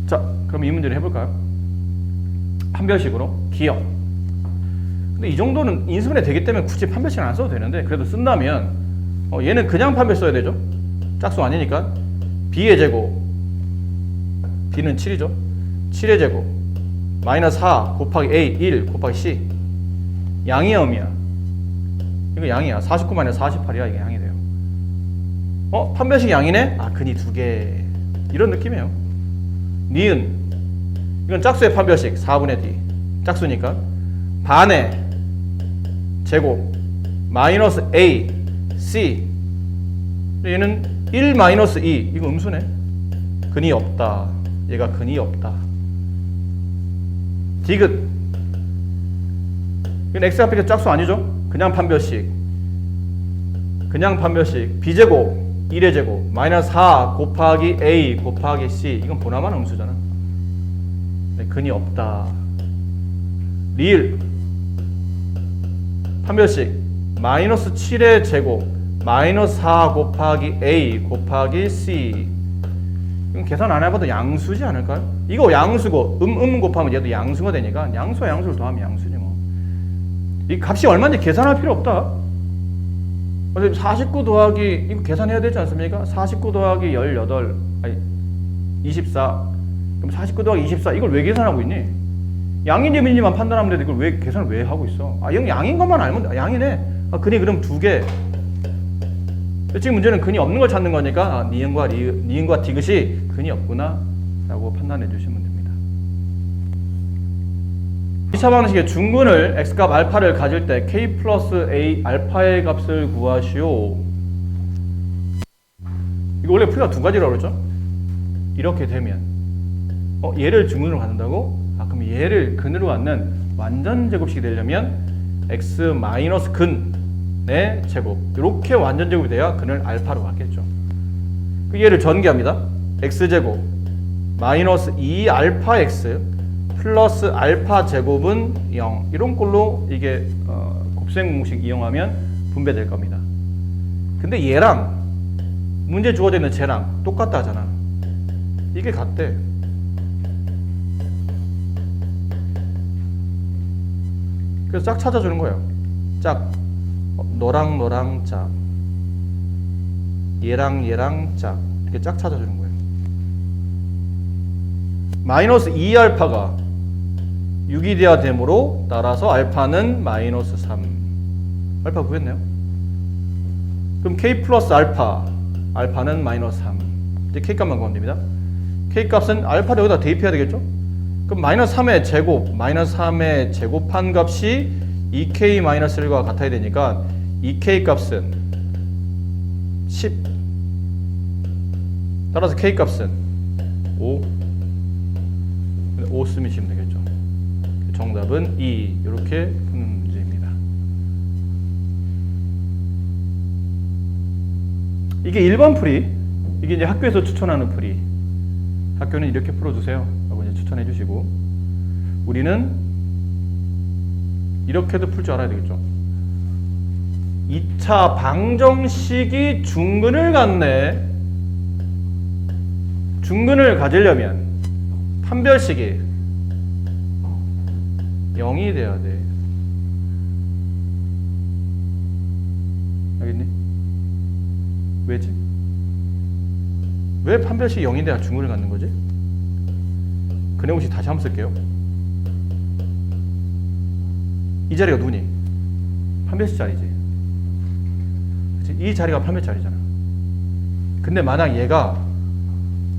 자, 그럼 이 문제를 해볼까요? 판별식으로 기억. 근데 이 정도는 인수분해 되기 때문에 굳이 판별식을 안 써도 되는데 그래도 쓴다면 얘는 그냥 판별 써야 되죠. 짝수 아니니까 b의 제곱, b는 7이죠. 7의 제곱 마이너스 4 곱하기 a 1 곱하기 c. 양이야 음이야? 이거 양이야. 49 마이너스 48이야. 이게 양이 돼요. 판별식 양이네? 근이 2개. 이런 느낌이에요. 니은 이건 짝수의 판별식 4분의 d. 짝수니까 반의 제곱 마이너스 a c. 얘는 1 마이너스 2. 이거 음수네. 근이 없다. 얘가 근이 없다. 디귿. 이건 x 앞에 짝수 아니죠? 그냥 판별식. 그냥 판별식. b제곱 1의 제곱 마이너스 4 곱하기 a 곱하기 c. 이건 보나마나 음수잖아. 네, 근이 없다. 리을. 판별식 마이너스 7의 제곱 마이너스 4 곱하기 a 곱하기 c. 이건 계산 안 해봐도 양수지 않을까요? 이거 양수고 곱하면 얘도 양수가 되니까 양수와 양수를 더하면 양수지 뭐. 이 값이 얼마인지 계산할 필요 없다. 49 더하기 이거 계산해야 되지 않습니까? 49 더하기 18 아니 24. 그럼 49 더하기 24 이걸 왜 계산하고 있니? 양인지 민지만 판단하면 되는데 이걸 왜 계산을 왜 하고 있어? 양인 것만 알면 양이네. 근이 그럼 2개. 지금 문제는 근이 없는 걸 찾는 거니까 니은과 디귿이 근이 없구나 라고 판단해 주시면 됩니다. 2차 방식의 중근을 x값 알파를 가질 때 k 플러스 a 알파의 값을 구하시오. 이거 원래 풀이가 두 가지라고 그랬죠? 이렇게 되면 얘를 중근으로 갖는다고? 그럼 얘를 근으로 갖는 완전 제곱식이 되려면 x 마이너스 근의 제곱, 이렇게 완전 제곱이 돼야 근을 알파로 갖겠죠. 얘를 전개합니다. x제곱 마이너스 2알파 x 플러스 알파 제곱은 0, 이런 꼴로 이게 곱셈 공식 이용하면 분배될 겁니다. 근데 얘랑 문제 주어져 있는 쟤랑 똑같다 하잖아. 이게 같대. 그래서 짝 찾아주는 거예요. 짝. 너랑 너랑 짝. 얘랑 얘랑 짝. 이렇게 짝 찾아주는 거예요. 마이너스 2알파가 6이 돼야 되므로 따라서 알파는 마이너스 3. 알파 구했네요. 그럼 k 플러스 알파. 알파는 마이너스 3. 이제 k 값만 구하면 됩니다. k 값은 알파를 여기다 대입해야 되겠죠? 그럼 마이너스 3의 제곱, 마이너스 3의 제곱한 값이 2k 마이너스 1과 같아야 되니까 2k 값은 10. 따라서 k 값은 5. 5 쓰시면 되겠죠. 정답은 2. 이렇게 푸는 문제입니다. 이게 1번 풀이. 이게 이제 학교에서 추천하는 풀이. 학교는 이렇게 풀어주세요 라고 이제 추천해 주시고, 우리는 이렇게도 풀 줄 알아야 되겠죠. 2차 방정식이 중근을 갖네. 중근을 가지려면 판별식이 0이 돼야 돼. 알겠니? 왜지? 왜 판별식이 0이 돼야 중근을 갖는 거지? 그 내용 다시 한번 쓸게요. 이 자리가 누구니? 판별식 자리지. 그치? 이 자리가 판별식 자리잖아. 근데 만약 얘가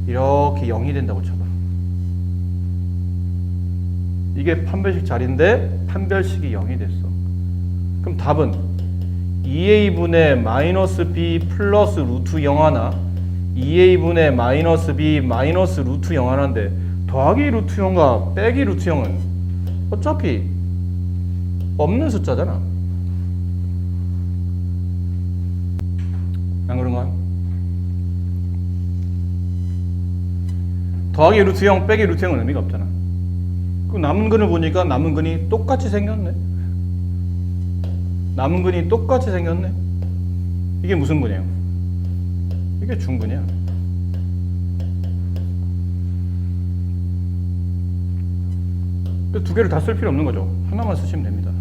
이렇게 0이 된다고 쳐봐. 이게 판별식 자리인데 판별식이 0이 됐어. 그럼 답은 2a분의 마이너스 b 플러스 루트 0 하나, 2a분의 마이너스 b 마이너스 루트 0 하나인데 더하기 루트 0과 빼기 루트 0은 어차피 없는 숫자잖아. 안 그런가요? 더하기 루트 0 빼기 루트 0은 의미가 없잖아. 그 남은 근을 보니까 남은 근이 똑같이 생겼네. 남은 근이 똑같이 생겼네. 이게 무슨 근이에요? 이게 중근이야. 두 개를 다 쓸 필요 없는 거죠. 하나만 쓰시면 됩니다.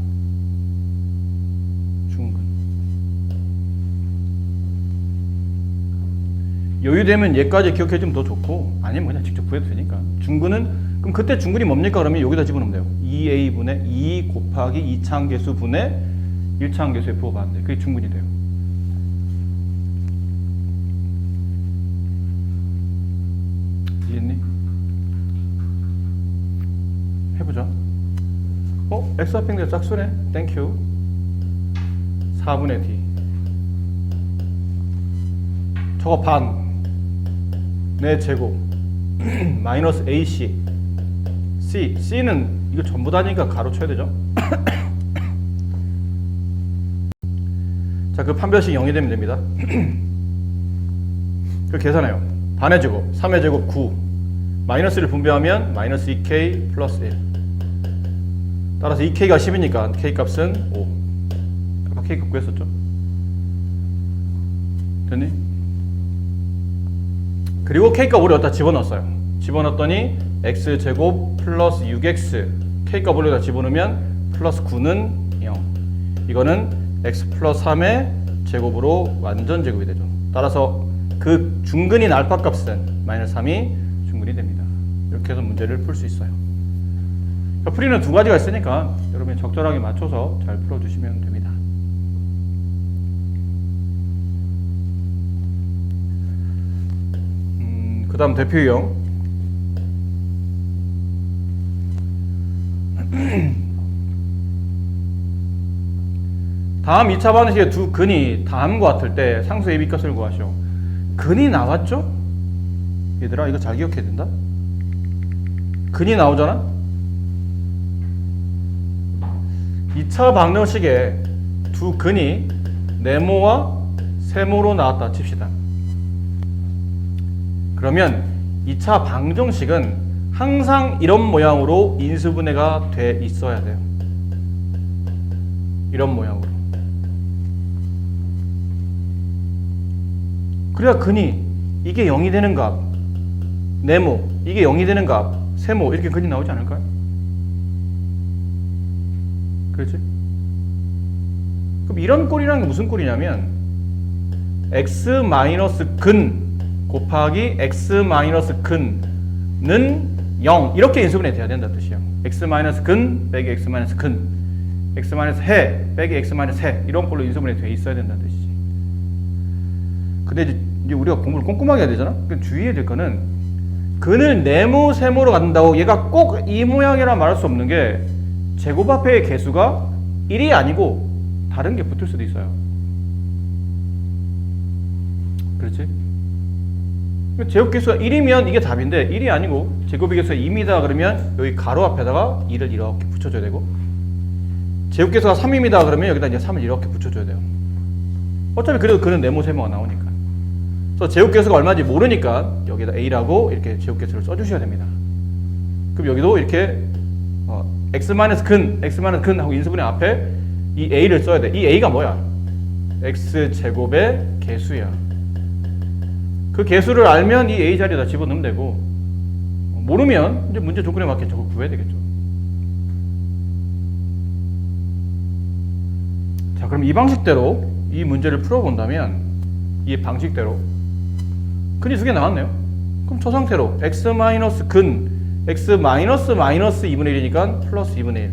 중근. 여유되면 얘까지 기억해주면 더 좋고, 아니면 그냥 직접 구해도 되니까. 중근은, 그럼 그때 중근이 뭡니까? 그러면 여기다 집어넣으면 돼요. 2a분의 2 곱하기 2차항계수 분의 1차항계수에 부어봤는데 그게 중근이 돼요. 이해했니? 해보자. x 합평대가 짝수네? 땡큐. 4분의 d. 저거 반. 내 제곱. 마이너스 ac. c는 이거 전부 다니까 가로 쳐야 되죠? 자, 그 판별식 0이 되면 됩니다. 그 계산해요. 반의 제곱, 3의 제곱 9. 마이너스를 분배하면 마이너스 2k 플러스 1. 따라서 2k가 10이니까 k 값은 5. 아까 k 값 구했었죠? 됐니? 그리고 k 값 우리 여기다 집어넣었어요. 집어넣었더니 x제곱 플러스 6x, k 값 우리 여기다 집어넣으면 플러스 9는 0. 이거는 x 플러스 3의 제곱으로 완전 제곱이 되죠. 따라서 그 중근인 알파 값은 마이너스 3이 중근이 됩니다. 이렇게 해서 문제를 풀 수 있어요. 풀이는 두 가지가 있으니까 여러분이 적절하게 맞춰서 잘 풀어주시면 됩니다. 그 다음 대표 유형. 다음 2차 방정식의 두 근이 다음과 같을 때 상수 AB 값을 구하시오. 근이 나왔죠? 얘들아 이거 잘 기억해야 된다. 근이 나오잖아. 2차 방정식에 두 근이 네모와 세모로 나왔다 칩시다. 그러면 2차 방정식은 항상 이런 모양으로 인수분해가 돼 있어야 돼요. 이런 모양으로. 그래야 근이 이게 0이 되는 값, 네모 이게 0이 되는 값, 세모 이렇게 근이 나오지 않을까요? 그렇지? 그럼 이런 꼴이라는 게 무슨 꼴이냐면 x-근 곱하기 x-근은 0 이렇게 인수분해 돼야 된다는 뜻이에요. x-근 빼기 x-근, x-해 빼기 x-해 이런 꼴로 인수분해 돼 있어야 된다는 뜻이지. 근데 이제 우리가 공부를 꼼꼼하게 해야 되잖아. 그러니까 주의해야 될 거는 근을 네모 세모로 갖는다고 얘가 꼭 이 모양이라 말할 수 없는 게 제곱 앞의 개수가 1이 아니고 다른 게 붙을 수도 있어요. 그렇지? 제곱 개수가 1이면 이게 답인데 1이 아니고 제곱의 개수가 2입니다. 그러면 여기 가로 앞에다가 2를 이렇게 붙여줘야 되고, 제곱 개수가 3입니다. 그러면 여기다 이제 3을 이렇게 붙여줘야 돼요. 어차피 그래도 그는 네모 세모가 나오니까. 그래서 제곱 개수가 얼마인지 모르니까 여기다 A라고 이렇게 제곱 개수를 써주셔야 됩니다. 그럼 여기도 이렇게 x-근 하고 인수분해 앞에 이 A를 써야 돼. 이 A가 뭐야? x제곱의 개수야. 그 개수를 알면 이 A 자리에다 집어넣으면 되고, 모르면 이제 문제 조건에 맞게 저걸 구해야 되겠죠. 자, 그럼 이 방식대로 이 문제를 풀어본다면 이 방식대로 근이 두 개 나왔네요. 그럼 저 상태로 x-근 x-2분의 1이니까 플러스 2분의 1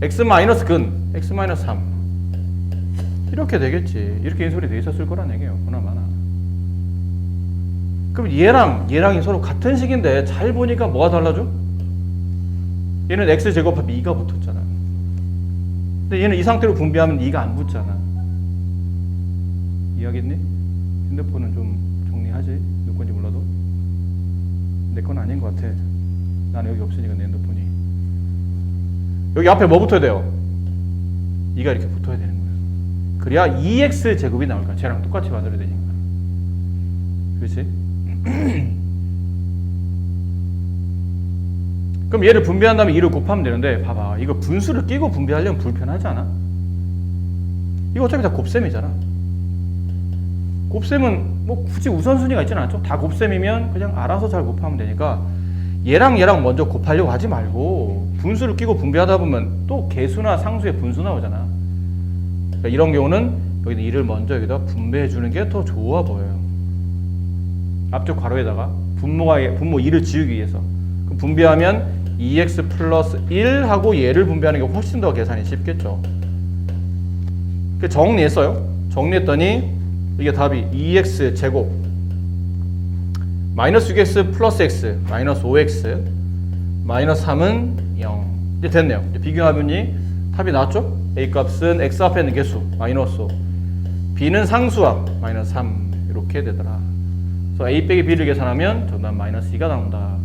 x-근 x-3 이렇게 되겠지. 이렇게 인수분해 돼 있었을 거란 얘기예요. 보나마나. 그럼 얘랑이 서로 같은 식인데 잘 보니까 뭐가 달라져? 얘는 x제곱합 2가 붙었잖아. 근데 얘는 이 상태로 분배하면 2가 안 붙잖아. 이해하겠니? 핸드폰은 좀 정리하지? 누구 건지 몰라도. 내 건 아닌 것 같아. 나는 여기 없으니까 내 핸드폰이. 여기 앞에 뭐 붙어야 돼요? 2가 이렇게 붙어야 되는 거예요. 그래야 2x제곱이 나올 거야. 쟤랑 똑같이 만들어야 되니까. 그렇지? 그럼 얘를 분배한 다음에 2를 곱하면 되는데, 봐봐. 이거 분수를 끼고 분배하려면 불편하지 않아? 이거 어차피 다 곱셈이잖아. 곱셈은 뭐 굳이 우선순위가 있지는 않죠. 다 곱셈이면 그냥 알아서 잘 곱하면 되니까 얘랑 먼저 곱하려고 하지 말고 분수를 끼고 분배하다 보면 또 개수나 상수의 분수 나오잖아. 그러니까 이런 경우는 여기는 2를 먼저 여기다 분배해 주는 게 더 좋아 보여요. 앞쪽 괄호에다가 분모 2를 지우기 위해서. 그럼 분배하면 2x 플러스 1하고 얘를 분배하는 게 훨씬 더 계산이 쉽겠죠. 정리했어요. 정리했더니 이게 답이 2x 제곱 마이너스 6x 플러스 x 마이너스 5x 마이너스 3은 0. 이제 됐네요. 이제 비교하면 답이 나왔죠? a 값은 x 앞에 있는 개수 마이너스 5, b는 상수합 마이너스 3 이렇게 되더라. 그래서 a 빼기 b를 계산하면 정답 마이너스 2가 나온다.